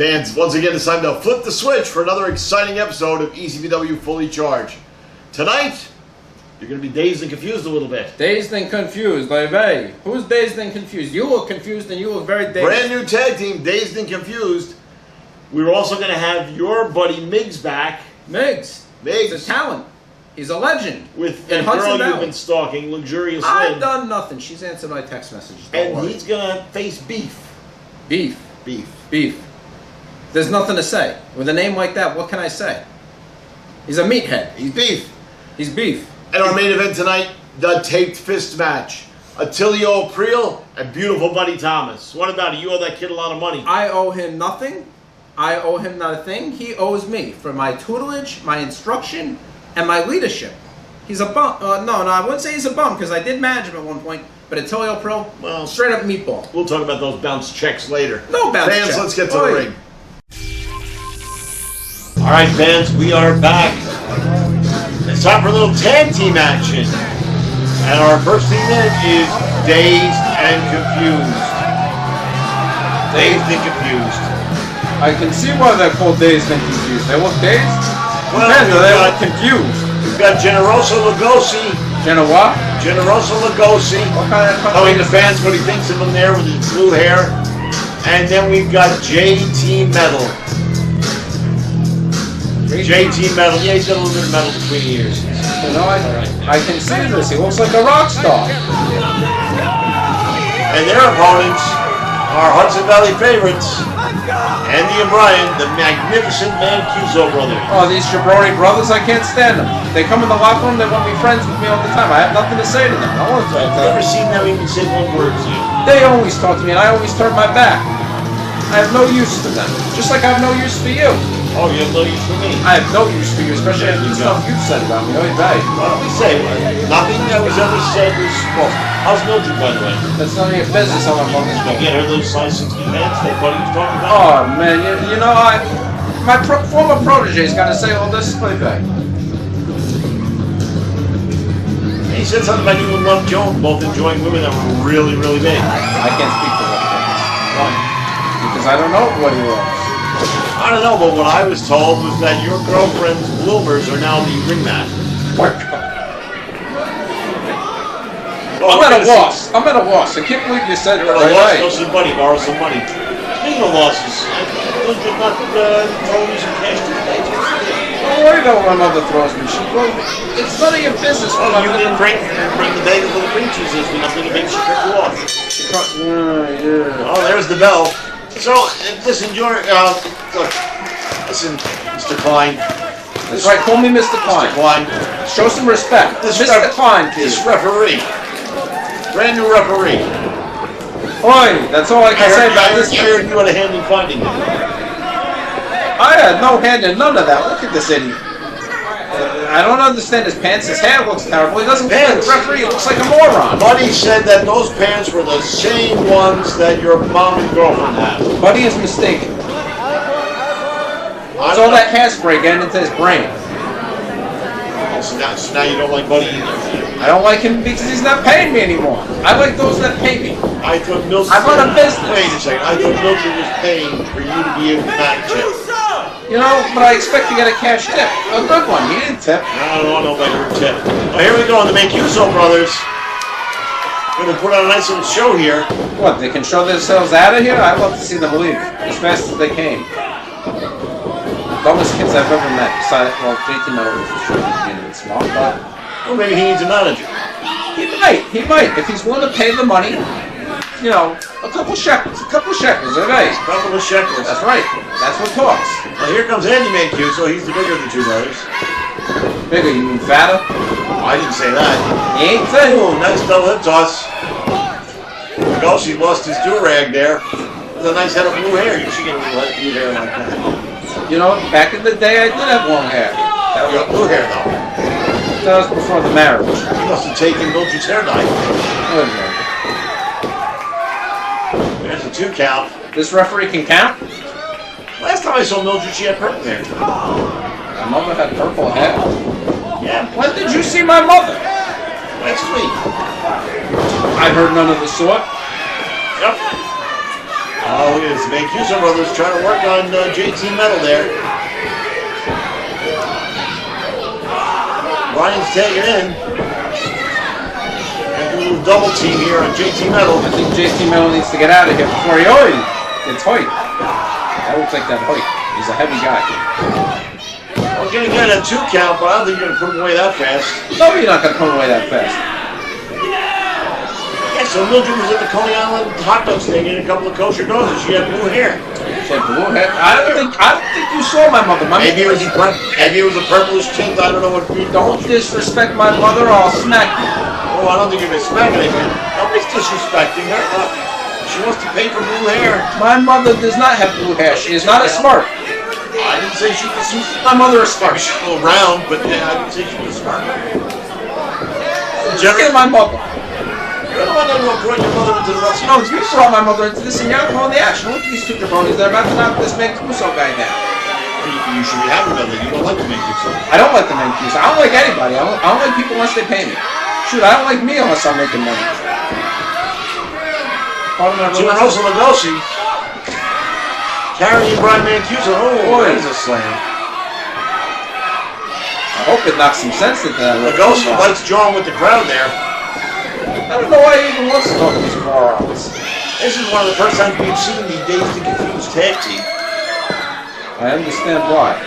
Fans, once again, it's time to flip the switch for another exciting episode of ECPW Fully Charged. Tonight, you're going to be dazed and confused a little bit. Dazed and confused, baby. Who's dazed and confused? You look confused and you look very dazed. Brand new tag team, Dazed and Confused. We're also going to have your buddy Migs back. Migs. Migs. He's a talent. He's a legend. With the girl you've been stalking, Luxurious Lynn. I've done nothing. She's answered my text messages. And he's going to face Beef. Beef. Beef. Beef. There's nothing to say. With a name like that, what can I say? He's a meathead. He's Beef. He's Beef. And our main event tonight, the taped fist match. Attilio Priel and beautiful Buddy Thomas. What about it? You owe that kid a lot of money. I owe him nothing. I owe him not a thing. He owes me for my tutelage, my instruction, and my leadership. He's a bum. No, I wouldn't say he's a bum because I did manage him at one point. But Attilio Priel, well, straight up meatball. We'll talk about those bounce checks later. No bounce checks. Fans, let's get to the ring. All right, fans, we are back. It's time for a little tag team action. And our first team in is Dazed and Confused. Dazed and Confused. I can see why they're called Dazed and Confused. They look dazed. Well, they look confused. We've got Generoso Lugosi. What? Generoso Lugosi. What kind of telling the fans what he thinks of him there with his blue hair. And then we've got JT Metal. JT Metal. Yeah, he's got a little bit of metal between the ears. You know, I can see this. He looks like a rock star. And their opponents are Hudson Valley favorites, Andy and Brian, the magnificent Mancuso brothers. Oh, these jabroni brothers, I can't stand them. They come in the locker room, they want to be friends with me all the time. I have nothing to say to them. I want to talk to them. I've never seen them even say one word to you. They always talk to me, and I always turn my back. I have no use to them. Just like I have no use for you. Oh, you have no use for me? I have no use for you, especially after the stuff you've said about me. Oh, you're right. What did we say? Nothing that was ever said was false. How's Mildred, by the way? That's none of your business how I'm on this Did you get her those size 60 pants that buddy was talking about? Oh, man, you know, my former protege is going to say all this, playback. He said something about you and Love Jones both enjoying women that were really, really big. I can't speak for Love Jones. Why? Because I don't know what he was. I don't know, but what I was told was that your girlfriend's bloomers are now the ringmaster. I'm at a loss. I can't believe you said it right away. Go see Buddy, borrow some money. Speaking of losses, those are not throwing you some cash today. Don't worry about what my mother throws me. It's none of your business. Oh, you didn't bring the bag of little cream cheese this week. I'm going to make sure you off. Yeah. Oh, there's the bell. So, listen, listen, Mr. Klein. That's right, call me Mr. Klein. Mr. Klein. Show some respect. Mr. Klein, please. This referee. Brand new referee. Oi, that's all I can say about this. I heard you had a hand in finding him. I had no hand in none of that. Look at this idiot. I don't understand his pants. His hair looks terrible. He doesn't look like a referee. He looks like a moron. Buddy said that those pants were the same ones that your mom and girlfriend had. Buddy is mistaken. It's all that hairspray getting into his brain. So now you don't like Buddy either. I don't like him because he's not paying me anymore. I like those that pay me. I thought Mildred. I run a business. Wait a second. I thought Mildred was paying for you to be able to match it. You know, but I expect to get a cash tip. A good one. He didn't tip. I don't know about your tip. Well, here we go on the Mancuso brothers. We're going to put on a nice little show here. What, they can show themselves out of here? I'd love to see them leave as fast as they came. Dumbest kids I've ever met. Besides, well, JT Metal was a short and smart, but... Well, maybe he needs a manager. He might. If he's willing to pay the money, you know, a couple shekels, okay? A couple of shekels. That's right. That's what talks. Well, here comes Andy Mancuso. He's the bigger of the two brothers. Bigger, you mean fatter? Oh, I didn't say that. He ain't saying. Ooh, nice double hip toss. Oh, she lost his do-rag there. With a nice head of blue hair. You should get a little blue hair like that. You know, back in the day, I did have long hair. That was blue hair, though. That was before the marriage. You must have taken Mildred's hair dye. There's a 2 count. This referee can count? Last time I saw Mildred, she had purple hair. My mother had purple hair? Yeah. When did you see my mother? Last week. I heard none of the sort. Yep. Oh, it is. Mancuso brothers trying to work on JT Metal there. Ryan's tagging in. And do a little double team here on JT Metal. I think JT Metal needs to get out of here before he... Oh, it's Hoyt. That looks like that Hoyt. He's a heavy guy. We're going to get a 2 count, but I don't think you're going to put him away that fast. No, you're not going to put him away that fast. Yeah, so Mildred was at the Coney Island hot dog stand getting a couple of kosher dogs, and she had blue hair. She had blue hair? I don't think you saw my mother. Maybe it was a purplish tint. I don't know what. Don't disrespect my mother, or I'll smack you. Oh, I don't think you're smacking anything. Nobody's disrespecting her. She wants to pay for blue hair. My mother does not have blue hair. She is not a smart. I didn't say she was. My mother is smart. She's a little round, but yeah, I didn't say she was smart. Look at my mother. You're the one that brought your mother into the wrestling. No, you brought my mother into this, and you're calling the action. Look at these two jabronis. They're about to knock this Mancuso guy down. You should be happy about that. You don't like the Mancuso. I don't like the Mancuso. I don't like anybody. I don't like people unless they pay me. Shoot, I don't like me unless I'm making money. Rosa Lugosi carrying Brian Mancuso. Oh, there's a slam. I hope it knocks some sense into that. Lugosi likes jawing with the crowd there. I don't know why he even wants to talk to these morons. This is one of the first times we've seen these Dazed and Confused tag team. I understand why.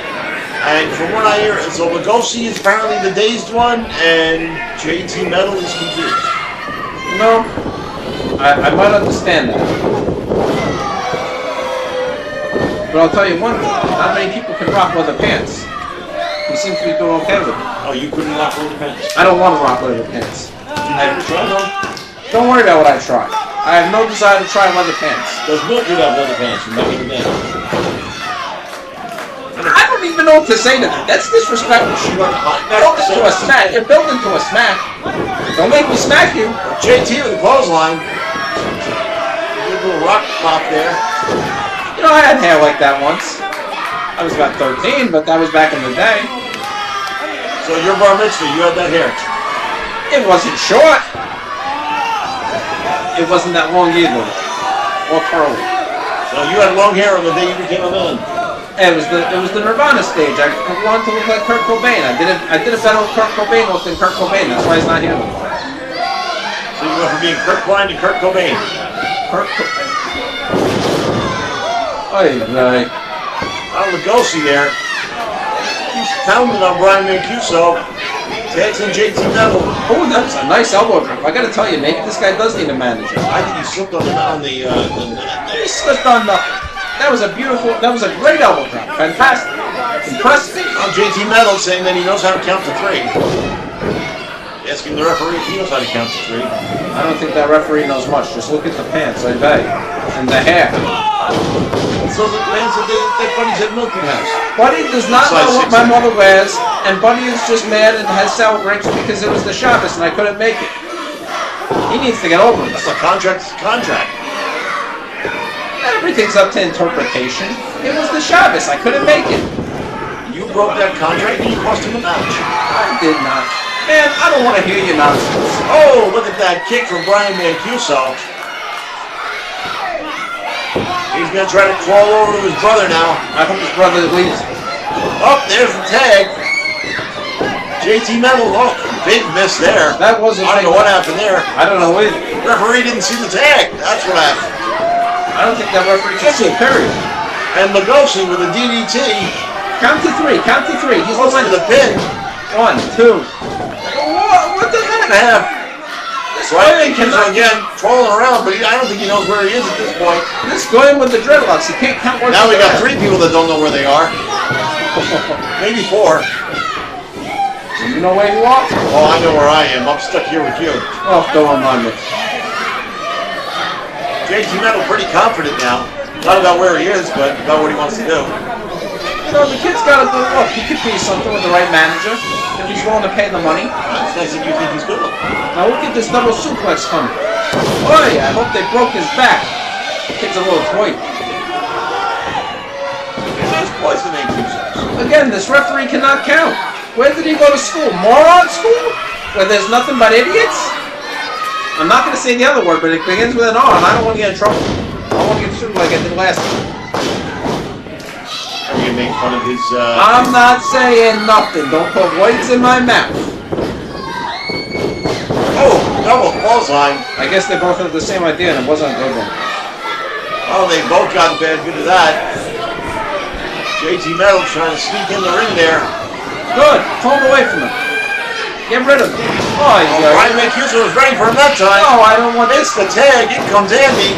And from what I hear, so Lugosi is apparently the dazed one, and JT Metal is confused. No, I might understand that. But I'll tell you one thing, not many people can rock leather pants. He seems to be doing okay with it. Oh, you couldn't rock leather pants? I don't want to rock leather pants. Don't worry about what I try. I have no desire to try leather pants. Does Mildred have leather pants? Remember the name. I don't even know what to say to that. That's disrespectful. Build into a smack. You're building to a smack. Don't make me smack you. JT with the clothesline. Good little rock pop there. You know, I had hair like that once. I was about 13, but that was back in the day. So your bar mitzvah, you had that hair? It wasn't short. It wasn't that long either. Or curly. So you had long hair on the day you became a villain? It was the Nirvana stage. I wanted to look like Kurt Cobain. I did a better Kurt Cobain look than Kurt Cobain. That's why he's not here. So you went from being Kurt Klein to Kurt Cobain. Kurt Cobain. Oy vey. Lugosi there. He's pounding on Brian Mancuso. Tags in JT Metal. Oh, that's a nice elbow drop. I gotta tell you, maybe this guy does need a manager. I think he slipped on the He slipped on the... That was a great elbow drop. Fantastic. Impressive. On JT Metal saying that he knows how to count to 3. Asking the referee if he knows how to count to 3. I don't think that referee knows much. Just look at the pants, I bet. And the hair. So the pants that Buddy's at Milky House. Buddy does not know what my mother wears, and Buddy is just mad and has sour grapes because it was the Shabbos and I couldn't make it. He needs to get over it. That's a contract. Everything's up to interpretation. It was the Shabbos. I couldn't make it. You broke that contract and you cost him a match. I did not. Man, I don't want to hear your nonsense. Oh, look at that kick from Brian Mancuso. He's going to try to crawl over to his brother now. I hope his brother leaves. Oh, there's the tag. JT Metal, oh, big miss there. That wasn't... I don't know what happened there. I don't know either. The referee didn't see the tag. That's what happened. I don't think that referee could see it, period. And Lugosi with a DDT. Count to 3, count to 3. He's close to the pin. 1, 2. What the heck? So I think he's again trolling around, but I don't think he knows where he is at this point. This going with the dreadlocks, he can't count where. Now we got 3 people that don't know where they are. Maybe 4. Do you know where you are? Oh, I know where I am. I'm stuck here with you. Oh, don't remind me. JT Metal pretty confident now. Not about where he is, but about what he wants to do. You know, the kid's got to go. Look, he could be something with the right manager if he's willing to pay the money. It's nice that you think he's good looking. Now look at this double suplex coming. Oh yeah, I hope they broke his back. The kid's a little toy. He's poisoning himself. Again, this referee cannot count. Where did he go to school? Moron school? Where there's nothing but idiots? I'm not going to say the other word, but it begins with an R, and I don't want to get in trouble. I won't get sued like I did last time. Are you gonna make fun of his, I'm not saying nothing. Don't put words in my mouth. Oh, double clothesline. I guess they both had the same idea and it wasn't a good one. Oh, they both got a bad bit of that. JT Metal trying to sneak in the ring there. Good. Pull him away from him. Get rid of him. Oh, he's Brian Mancuso was ready for him that time. No, I don't want It's the tag. In comes Andy.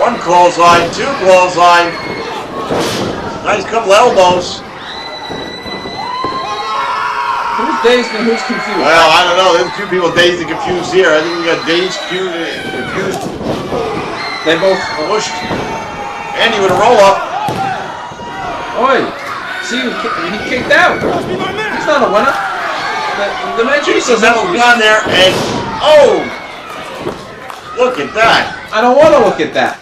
One clothesline, two clothesline. Nice couple elbows. Who's dazed and who's confused? Well, I don't know. There's two people dazed and confused here. I think we got dazed, confused. They both pushed. Andy with a roll up. Oi! See, he kicked out. He's not a winner. The Mancuso Metal gun there, and oh! Look at that. I don't want to look at that.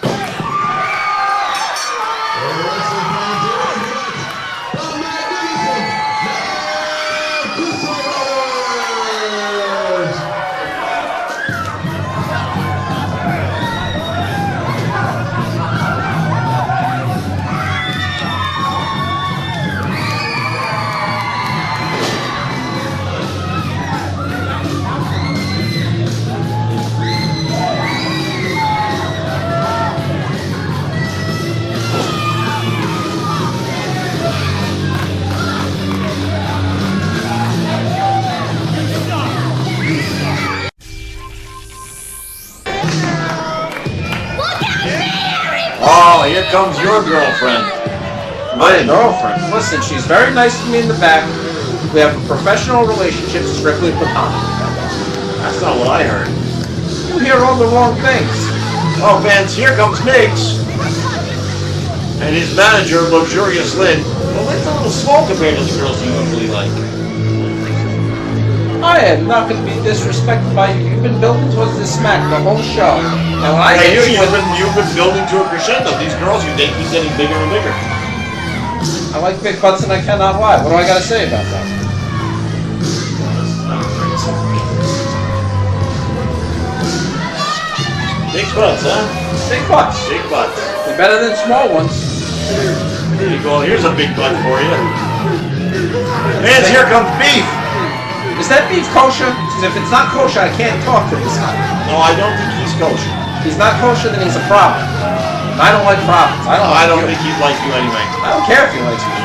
Oh, here comes your girlfriend. My girlfriend. Listen, she's very nice to me in the back. We have a professional relationship, strictly platonic. That's not what I heard. You hear all the wrong things. Oh, fans, here comes Migs. And his manager, Luxurious Lynn. Well, Lynn's a little small compared to the girls you usually like. I am not going to be disrespected by you. You've been building towards this smack the whole show. And when I Hey, get you, you've been building to a crescendo. These girls you date keep getting bigger and bigger. I like big butts and I cannot lie. What do I got to say about that? Big butts, huh? Big butts. Big butts. They're better than small ones. There you go. Here's a big butt for you. Fans, here comes Beef. Is that beef kosher? Because if it's not kosher, I can't talk to this guy. No, I don't think he's kosher. If he's not kosher, then he's a problem. And I don't like problems. I don't think he'd like you anyway. I don't care if he likes me.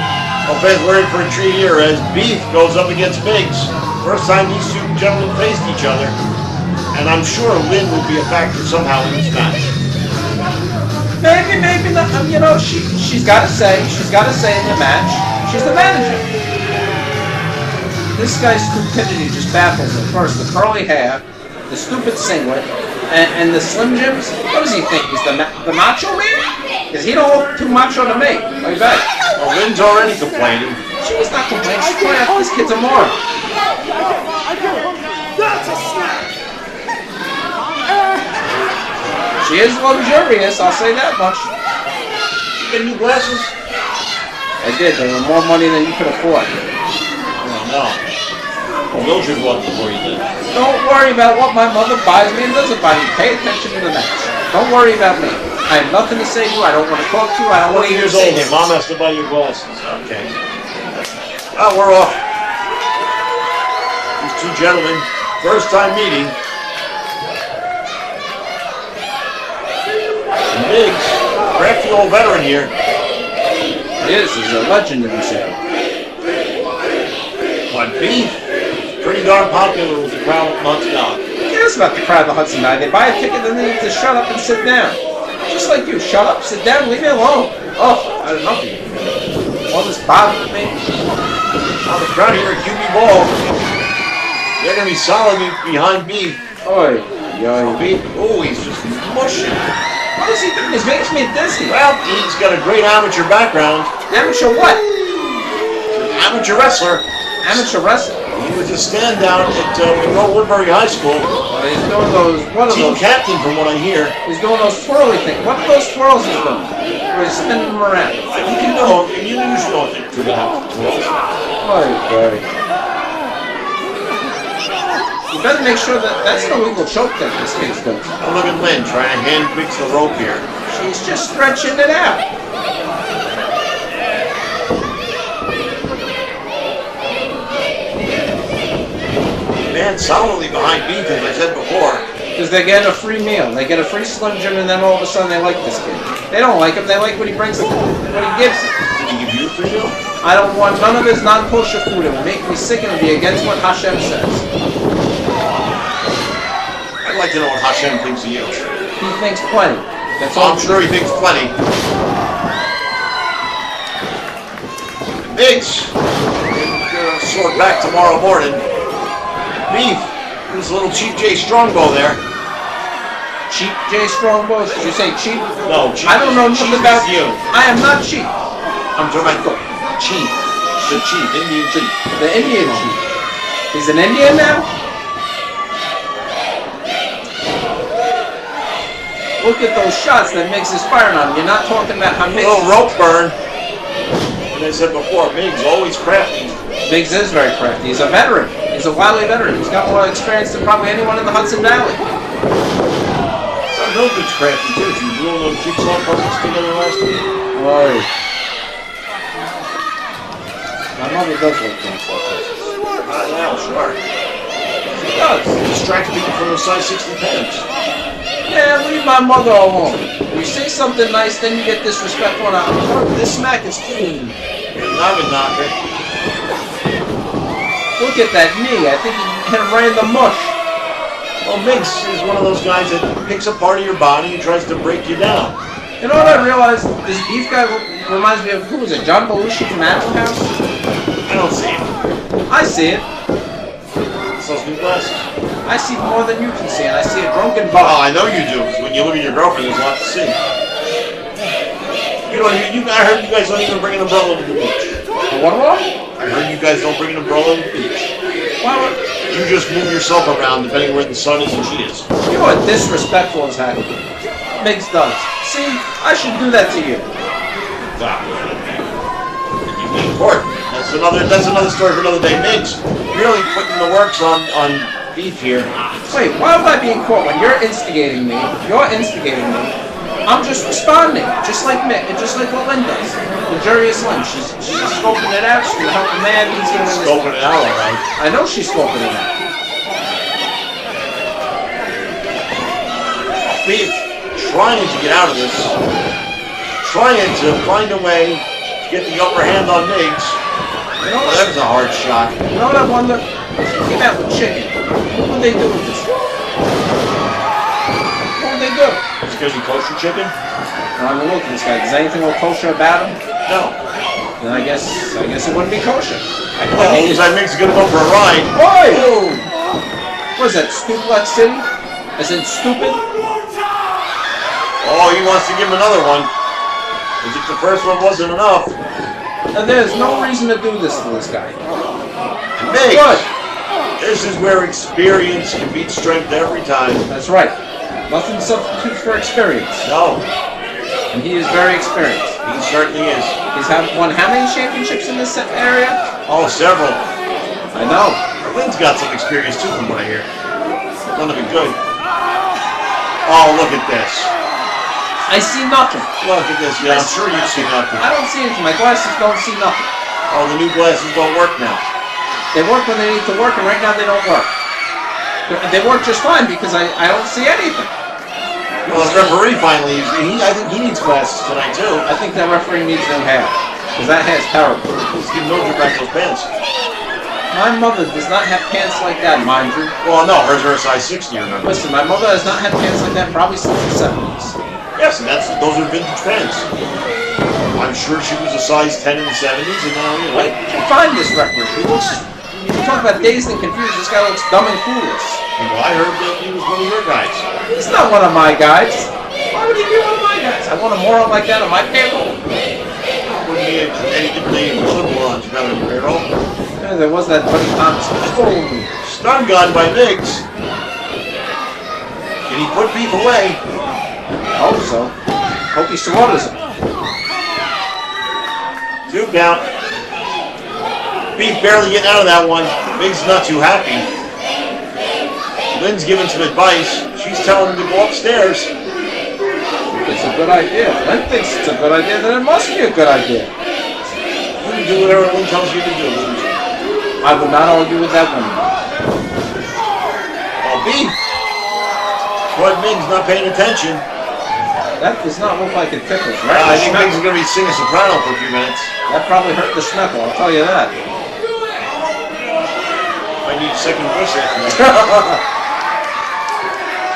Well, fans, we're in for a treat here as Beef goes up against Migs. First time these two gentlemen faced each other. And I'm sure Lynn will be a factor somehow in this match. Maybe not. You know, she's got to say in the match, she's the manager. This guy's stupidity just baffles me. First, the curly hair, the stupid singlet, and the Slim Jims. What does he think? He's the macho man? Because he don't look too macho to me. Like that. Well, Lynn's already complaining. She's not complaining. She's pointing out this kid's a moron. That's a snap! She is luxurious, I'll say that much. You get new glasses? I did. They were more money than you could afford. No. Well, Mildred bought them for you then. Don't worry about what my mother buys me and doesn't buy me. Pay attention to the match. Don't worry about me. I have nothing to say to you. I don't want to talk to you. I don't want to 20 hear years you say old. Your this. mom has to buy you glasses. Okay. Well, we're off. These two gentlemen, first time meeting. And Migs, crafty old veteran here. He is. He's a legend in this area. But Beef, pretty darn popular with the crowd at Montreal. Who cares about the crowd of the Hudson Night? They buy a ticket and they need to shut up and sit down. Just like you. Shut up, sit down, leave me alone. Oh, I don't know you. All this bothers me. Now the crowd here at QB Ball, they're going to be solid behind Beef. Oi, yo. Beef, oh, he's just mushing. What is he doing? He's making me dizzy. Well, he's got a great amateur background. Amateur what? Amateur wrestler. Amateur wrestler. He was a stand down at Monroe Woodbury High School. He's doing those. What are Team those? captain, from what I hear. He's doing those twirly things. What are those twirls he's doing? Where he's spinning them around. I think you know. You usually know it to that. Oi, boy. You better make sure that that's an illegal choke that this kid's doing. Now look at Lynn trying to hand Migs the rope here. She He's just stretching it out. Man, solidly behind Beef, as I said before. Because they get a free meal. They get a free Slim Jim, and then all of a sudden they like this kid. They don't like him. They like what he brings to them, what he gives them. Did he give you a free meal? I don't want none of his non-kosher food. It will make me sick and it will be against what Hashem says. I'd like to know what Hashem thinks of you. He thinks plenty. That's all. I'm sure he thinks plenty. Migs, gonna sort back tomorrow morning. Beef, there's a little Cheap J Strongbow there. Cheap J Strongbow? Did you say cheap? No, cheap. I don't know nothing about you. I am not cheap. I'm talking about cheap. The chief, Indian chief. The Indian chief. He's an Indian now? Look at those shots that Migs is firing on him. You're not talking about how Migs... A little rope burn. As I said before, Migs always crafty. Migs is very crafty. He's a veteran. He's a wily veteran. He's got more experience than probably anyone in the Hudson Valley. Real good crafty too. You blew those jigsaw puzzles together last week. Right. My mother does like jigsaw puzzles. Yeah, sure. She does. Distract people from the size 60 pants. Yeah, leave my mother alone. You say something nice, then you get disrespectful. This smack is clean. I would knock it. Look at that knee. I think he hit him right in the mush. Well, Migs is one of those guys that picks a part of your body and tries to break you down. You know what I realized? This Beef guy reminds me of, who was it, John Belushi from Animal House? I don't see it. I see it. It's those new glasses. I see more than you can see, and I see a drunken Oh, buck. I know you do, because when you look at your girlfriend, there's a lot to see. You know, I heard you guys don't even bring an umbrella to the beach. What? I heard you guys don't bring an umbrella to the beach. Why would... You just move yourself around depending where the sun is and she is. You know what disrespectful is happening? Migs does. See, I should do that to you. You in court. That's another story for another day. Migs, really putting the works on Beef here. Wait, why would I be in court when you're instigating me? You're instigating me. I'm just responding, just like Mick, and just like what Lynn does. The jury is Lynn. She's scoping it out. She's gonna help the man. He's gonna Scoping it out, all right. I know she's scoping it out. Beef, trying to get out of this, trying to find a way to get the upper hand on Migs. You know Well, that was a hard shot. You know what I wonder? If you came out with chicken, what would they do with this? What would they do? It's going to be kosher chicken? I'm gonna look at this guy. Is anything more kosher about him? No. Then I guess it wouldn't be kosher. That means that Migs is going to go for a ride. Oi! What is that, Stuplex City? As in stupid? Oh, he wants to give him another one. As if the first one wasn't enough. And there's no reason to do this to this guy. Migs, Good. this is where experience can beat strength every time. That's right. Nothing substitutes for experience. No, And he is very experienced. he certainly is. He's won how many championships in this area? Oh, several. I know. Lynn's got some experience too, from what I hear. None of it good. Oh, look at this. I see nothing. Look at this. Yeah, I'm sure you see nothing. I don't see anything. My glasses don't see nothing. Oh, the new glasses don't work now. They work when they need to work, and right now they don't work. They work just fine because I don't see anything. Well, the referee finally, I think he needs glasses tonight too. I think that referee needs new hair. Because that hair's terrible. Let's give Mildred back those pants. My mother does not have pants like that, mind you. Well, no, hers are a size 60, remember? Listen, my mother has not had pants like that probably since the 70s. Yes, and those are vintage pants. I'm sure she was a size 10 in the 70s, and now, you know. Wait, find this referee. He looks, you talk about dazed and confused, this guy looks dumb and clueless. Well, I heard that he was one of your guys. He's not one of my guys. Why would he be one of my guys? I want a moron like that on my payroll. Wouldn't be any different than the morons you got on your payroll. Yeah, there was that Buddy Thomas. Stun gun by Migs. Can he put Beef away? I hope so. Hope he slaughters him. 2 count. Beef barely getting out of that one. Migs not too happy. Lynn's giving some advice. She's telling him to go upstairs. It's a a good idea. Lynn thinks it's a good idea, then it must be a good idea. You can do whatever Lynn tells you to do. I would not argue with that woman. Well, beef. But Migs not paying attention. That does not look like it tickles, right? I think Migs is going to be singing soprano for a few minutes. That probably hurt the schmeckle, I'll tell you that. I need a second voice after that.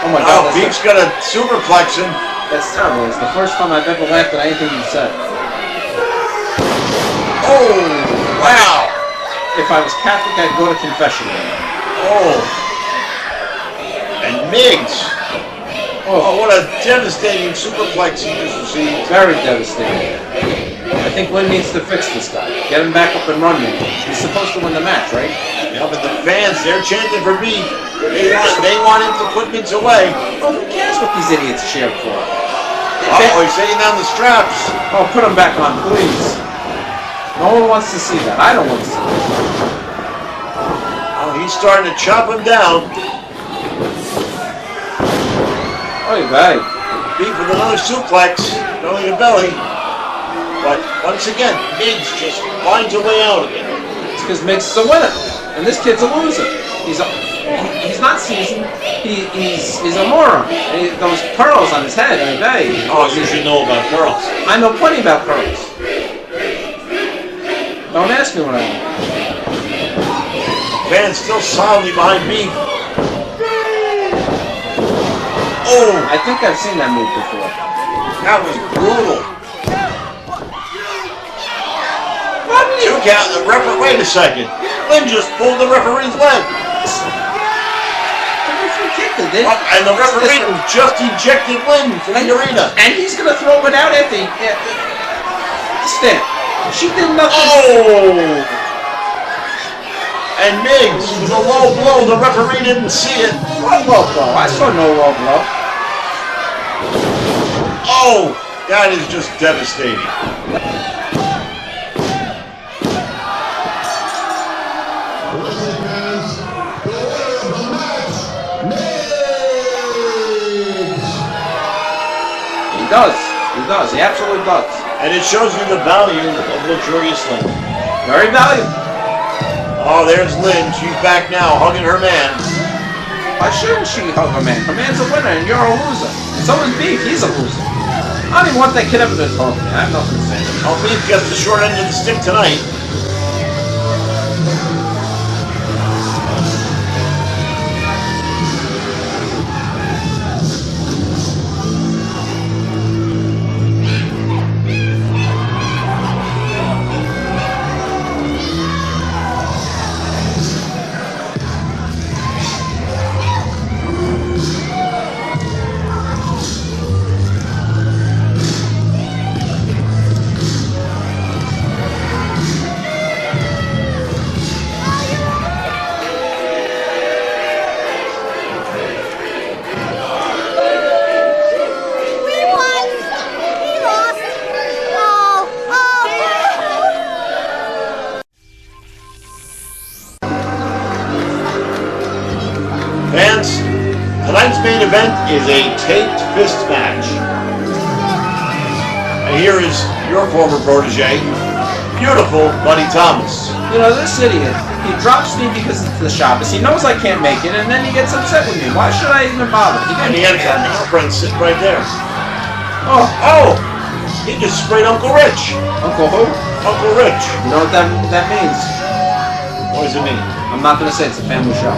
Oh my God. Oh, Beef's got a superplex him. That's terrible. It's the first time I've ever laughed at anything you said. Oh, wow. If I was Catholic, I'd go to confession. Oh. And Migs. Oh, what a devastating superplex he just received. Very devastating. I think Lynn needs to fix this guy. Get him back up and running. He's supposed to win the match, right? Yeah, but the fans, they're chanting for Beef. They want him to put Migs away. Oh, who cares what these idiots cheer for? Oh, he's taking down the straps. Oh, put him back on, please. No one wants to see that. I don't want to see that. Oh, he's starting to chop him down. Oy vey. Beef with another suplex, belly to belly. But once again, Migs just finds a way out again. It's because Migs is a winner, and this kid's a loser. He's not seasoned. He's a moron. Those pearls on his head, oy vey. Oh, you should know about pearls. I know plenty about pearls. Don't ask me what I know. Fans still solidly behind Beef. Oh! I think I've seen that move before. That was brutal. Two count. The referee. Wait a second. Lynn just pulled the referee's leg. The referee kicked it, didn't And the referee just ejected Lynn from the arena. And he's gonna throw it out at the stand. She did nothing. Oh! And Migs with a low blow. The referee didn't see it. What low blow? I saw no low blow. Oh! That is just devastating. He does. He does. He absolutely does. And it shows you the value of luxurious Lynn. Very valuable. Oh, there's Lynn. She's back now, hugging her man. Why shouldn't she hug her man? Her man's a winner and you're a loser. And so is Beef. He's a loser. I don't even want that kid ever to talk to me. I have nothing to say. Oh, Beef gets the short end of the stick tonight. Fans, tonight's main event is a taped fist match. And here is your former protege, beautiful Buddy Thomas. You know, this idiot, he drops me because it's the Shabbos. He knows I can't make it, and then he gets upset with me. Why should I even bother? And he had a girlfriend sitting right there. Oh, He just sprayed Uncle Rich. Uncle who? Uncle Rich. You know what that means? What does it mean? I'm not going to say it's a family show.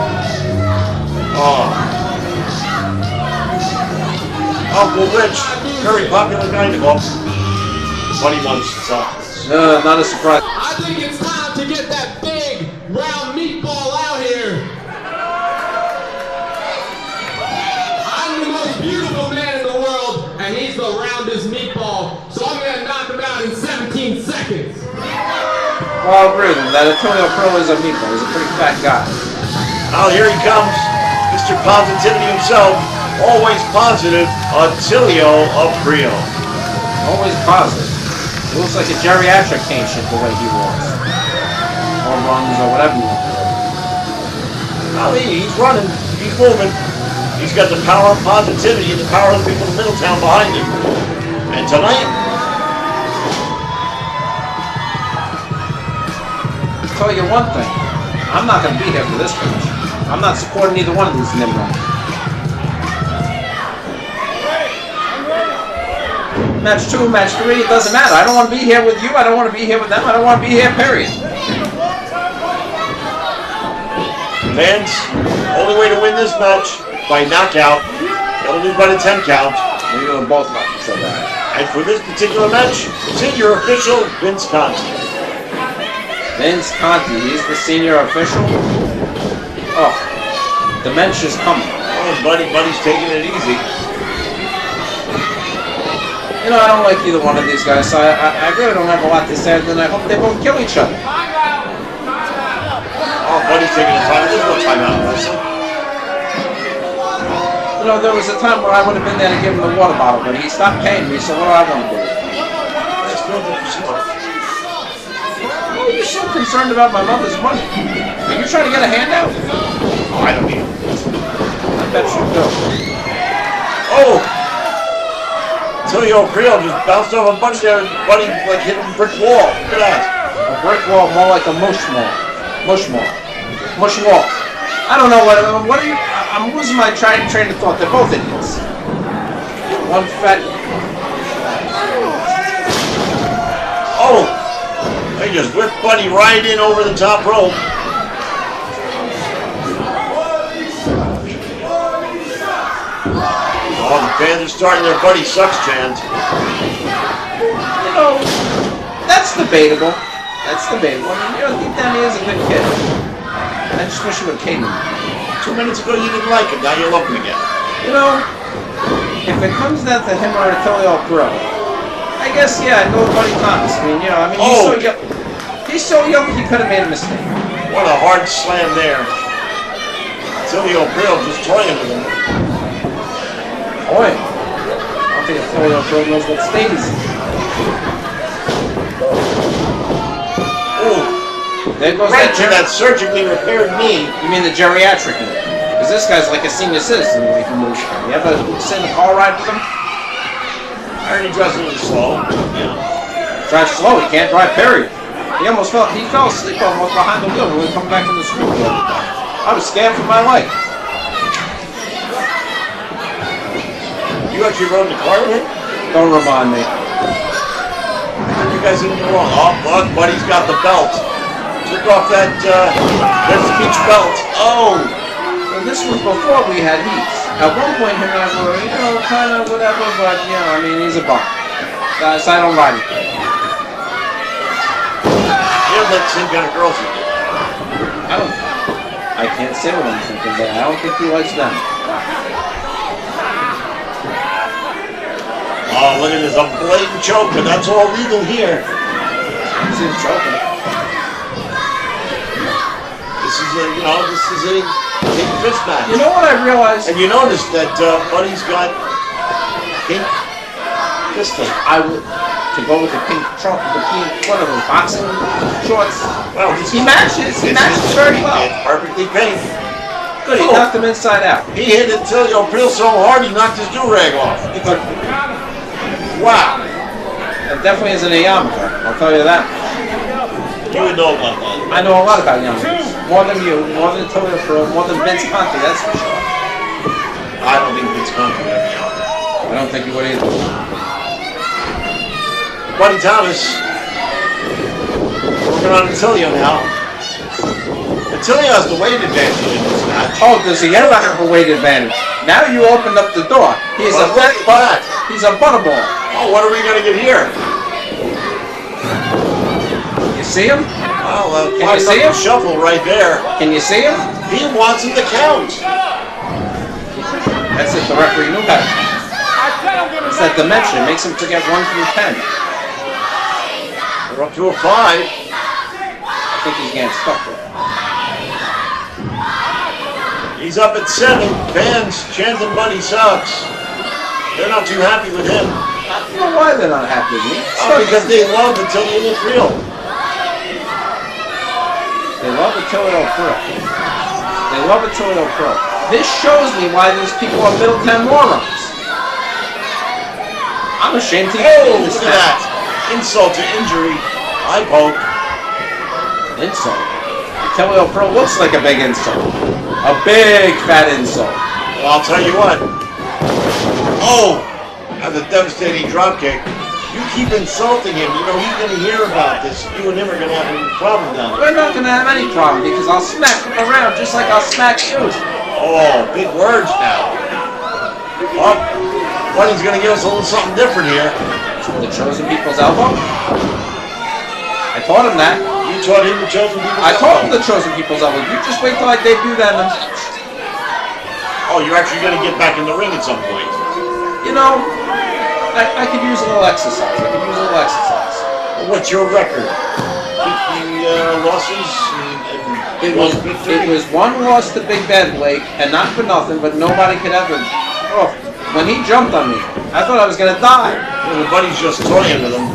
Oh. Uncle Rich, very popular guy in the club. Buddy wants something. Not a surprise. I think it's time to get that big round meatball out here. I'm the most beautiful man in the world, and he's the roundest meatball. So I'm gonna knock him out in 17 seconds. Well, I'll agree with him. That Antonio Pro is a meatball. He's a pretty fat guy. Oh, here he comes. Mr. Positivity himself. Always positive. Attilio Aprio. Always positive. He looks like a geriatric patient the way he walks. Or runs, or whatever you want to do. I mean, he's running. He's moving. He's got the power of positivity and the power of the people of Middletown behind him. And tonight, I'll tell you one thing. I'm not going to be here for this match. I'm not supporting either one of these Nimrods. Match 2, match 3, it doesn't matter. I don't want to be here with you. I don't want to be here with them. I don't want to be here, period. fans, only way to win this match by knockout. Gotta lose by the 10 count. We're going to both knock each other out. And for this particular match, senior official Vince Conti. Vince Conti, he's the senior official. Oh, dementia's coming. Oh, buddy's taking it easy. You know, I don't like either one of these guys, so I really don't have a lot to say, and I hope they both kill each other. Oh, buddy's taking a time. There's no timeout in wrestling. You know, there was a time where I would have been there to give him the water bottle, but he stopped paying me, so what do I want to do? That's good for yourself. Why are you so concerned about my mother's money? Are you trying to get a handout? Oh, I don't need it. I bet you do. Oh! Tilio Creel just bounced off a bunch there, buddy, like hitting a brick wall. Look at that. A brick wall, more like a mush wall. Mush wall. Mush wall. I don't know what are you... I'm losing my train of thought. They're both idiots. One fat... Oh! They just whipped Buddy right in over the top rope. Oh, the fans are starting their Buddy Sucks chant. You know, that's debatable. That's debatable. I mean, you know, deep down he is a good kid. I just wish he would have came in. 2 minutes ago you didn't like him, now you love him again. You know, if it comes down to him or Tilio Pro, I guess, yeah, I'd go with Buddy Thomas. I mean, you know, he's so young he could have made a mistake. What a hard slam there. Tilio Creel just toying with him. Boy, I don't think Tilio Pro knows what state he's in. Ooh. There goes Right to that surgically repaired knee. You mean the geriatric knee? Because this guy's like a senior citizen when he can move. You ever sit in a car ride with him? I heard he drives a little slow. Yeah. Drives slow, he can't drive, period. He fell asleep almost behind the wheel when we come back from the school. I was scared for my life. You actually rode in the car with him? Don't remind me. You guys didn't get along. Oh, look, Buddy's got the belt. Took off that speech belt. Oh! Well, this was before we had heats. At one point, him and I were, you know, kind of whatever, but, you know, I mean, he's a bum. So I don't ride him. You don't like the same kind of girls you do. I can't say what I'm thinking, but I don't think he likes them. Oh, look at this. A blatant choke, but that's all legal here. I see him choking. This is a pink fist match. You know what I realized? And you notice that Buddy's got pink pistol. I would to go with the pink trunk, the pink, what are those, boxing shorts? Well, He matches very well. It's perfectly pink. Good, he knocked him inside out. He hit Tilio Creel so hard he knocked his do-rag off. Wow. It definitely isn't a yarmulke, I'll tell you that. You would know about that. I know a lot about yarmulkes. More than you, more than Tilio Creel, more than Vince Conti, that's for sure. I don't think Vince Conti would have yarmulke. I don't think he would either. Buddy Thomas working on Tilio now. Tilio has the weight advantage in this match. Oh, does he ever have a weight advantage? Now you opened up the door. He's a butterball. Oh, what are we going to get here? You see him? Oh, Can you see him? Shuffle right there. Can you see him? He wants him to count. That's it, the referee knew better. It's that dimension, it makes him forget 1 through 10. We're up to a 5. I think he's getting stuck there. He's up at 7. Fans chanting Buddy Sucks. They're not too happy with him. I don't know why they're not happy with me. Oh, because they love the Tilio Creel. They love the Tilio Creel. They love the Tilio Creel. This shows me why these people are middle 10 morons. I'm I'm ashamed to Oh, look at that. Insult to injury. I poke. Insult. Kelly Pro looks like a big insult. A big fat insult. Well, I'll tell you what. Oh, that's a devastating dropkick. You keep insulting him. You know, he's going to hear about this. You and him are going to have a problem down there. We're not going to have any problem because I'll smack him around just like I'll smack you. Oh, big words now. Oh, Buddy's going to give us a little something different here. The chosen people's elbow? I taught him that. You taught him the chosen people's elbow? I taught him the chosen people's elbow. You just wait till I debut that in the match. Oh, you're actually going to get back in the ring at some point. You know, I could use a little exercise. What's your record? 50 losses? It was one loss to Big Bad Blake, and not for nothing, but nobody could ever... Oh, when he jumped on me, I thought I was going to die. Well, the Buddy's just toying with him.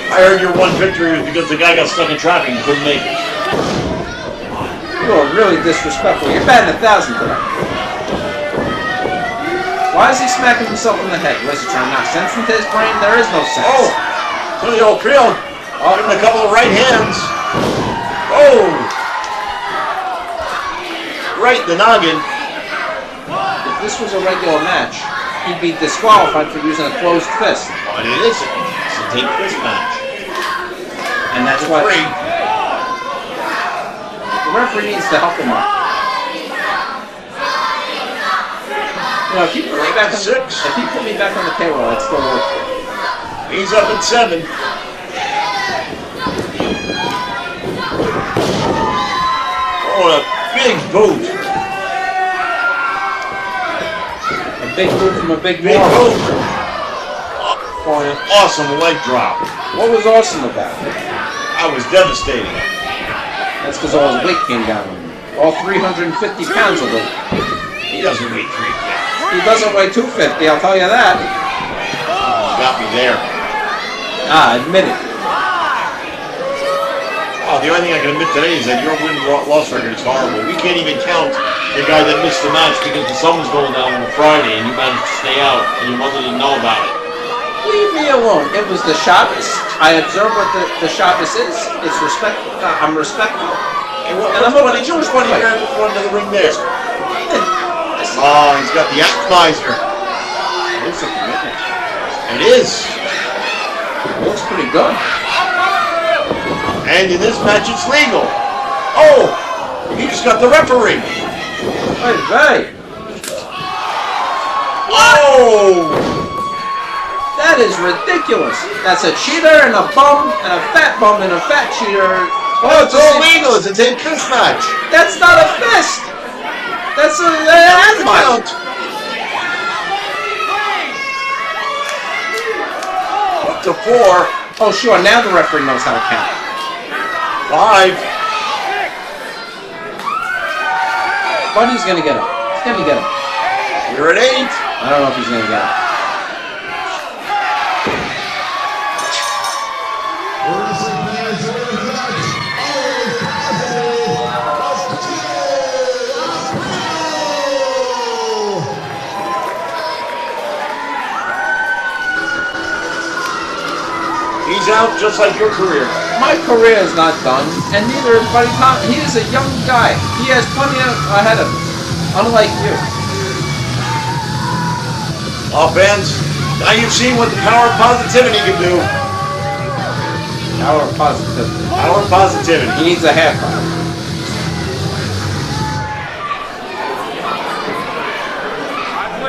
I heard your one victory was because the guy got stuck in traffic and couldn't make it. You are really disrespectful. You're batting 1,000 today. Why is he smacking himself in the head? Was he trying to knock sense into his brain? There is no sense. Oh, to the old Creole. Give him a couple of right hands. Oh! Right in the noggin. If this was a regular match, he'd be disqualified for using a closed fist. But it isn't. It's a take fist match. And that's why the referee needs to help him out. You know, if he put me back on, if he put me back on the payroll, I'd still work for him. He's up at 7. Oh, a big boot. A big boot from a big Big boot. Oh, an awesome leg drop. What was awesome about it? I was devastating. That's because all his weight came down on him. All 350 pounds of weight. He doesn't weigh 350. He doesn't weigh 250, I'll tell you that. Got me there. Admit it. Oh, the only thing I can admit today is that your win-loss record is horrible. We can't even count the guy that missed the match because the sun was going down on a Friday and you managed to stay out and your mother didn't know about it. Leave me alone. It was the Shabbos. I observe what the Shabbos is. It's respectful. I'm respectful. Hey, and I'm a Jewish buddy here in front of the ring there. Oh, he's got the atomizer. Looks like a commitment. It is. Looks pretty good. And in this match, it's legal. Oh, he just got the referee. Hey. Oh! That is ridiculous. That's a cheater and a bum and a fat bum and a fat cheater. Oh, it's all legal. It's a take fist match. That's not a fist. That's a count. Up to 4. Oh, sure. Now the referee knows how to count. 5. Buddy's gonna get him. He's gonna get him. You're at 8. I don't know if he's gonna get him. He's out just like your career. My career is not done, and neither is Buddy Thompson. He is a young guy. He has plenty ahead of him, unlike you. Oh, fans, now you've seen what the power of positivity can do. Power of positivity. Power of positivity. He needs a haircut.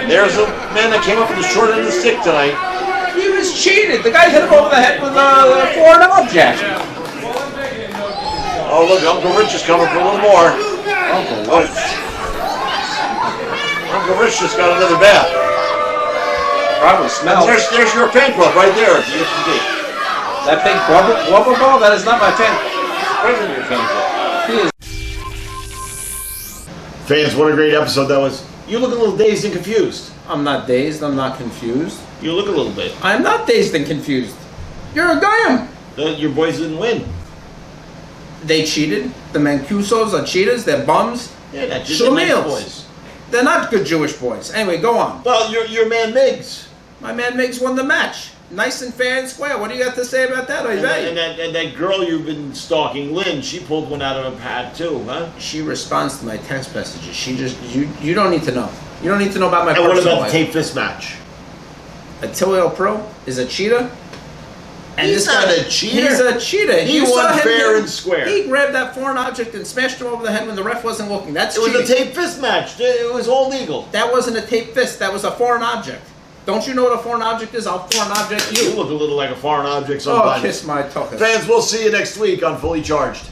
There's a man that came up with the short end of the stick tonight. He was cheated. The guy hit him over the head with a foreign object. Oh, look, Uncle Rich is coming for a little more. Uncle Rich. Uncle Rich just got another bath. Probably smells. There's your fan club right there at the ECPW. That big blubber ball? That is not my fan club. President of your fan club. He is. Fans, what a great episode that was. You look a little dazed and confused. I'm not dazed. I'm not confused. You look a little bit. I'm not dazed and confused. You're a goyim. Your boys didn't win. They cheated. The Mancusos are cheaters. They're bums. Yeah, that's Shlemiels. They're not good Jewish boys. Anyway, go on. Well, your man Migs. My man Migs won the match. Nice and fair and square. What do you got to say about that, Oive? And that girl you've been stalking, Lynn, she pulled one out of her hat too, huh? She responds to my text messages. She just, you don't need to know. You don't need to know about my personal life. And what about life. the tape fist match? Attilio Pro is a cheater. And He's not a cheater. He's a cheater. He won fair and square. He grabbed that foreign object and smashed him over the head when the ref wasn't looking. That's cheating. It was a tape fist match. It was all legal. That wasn't a tape fist. That was a foreign object. Don't you know what a foreign object is? I'll foreign object you. You look a little like a foreign object sometimes. Oh, kiss my tuchus. Fans, we'll see you next week on Fully Charged.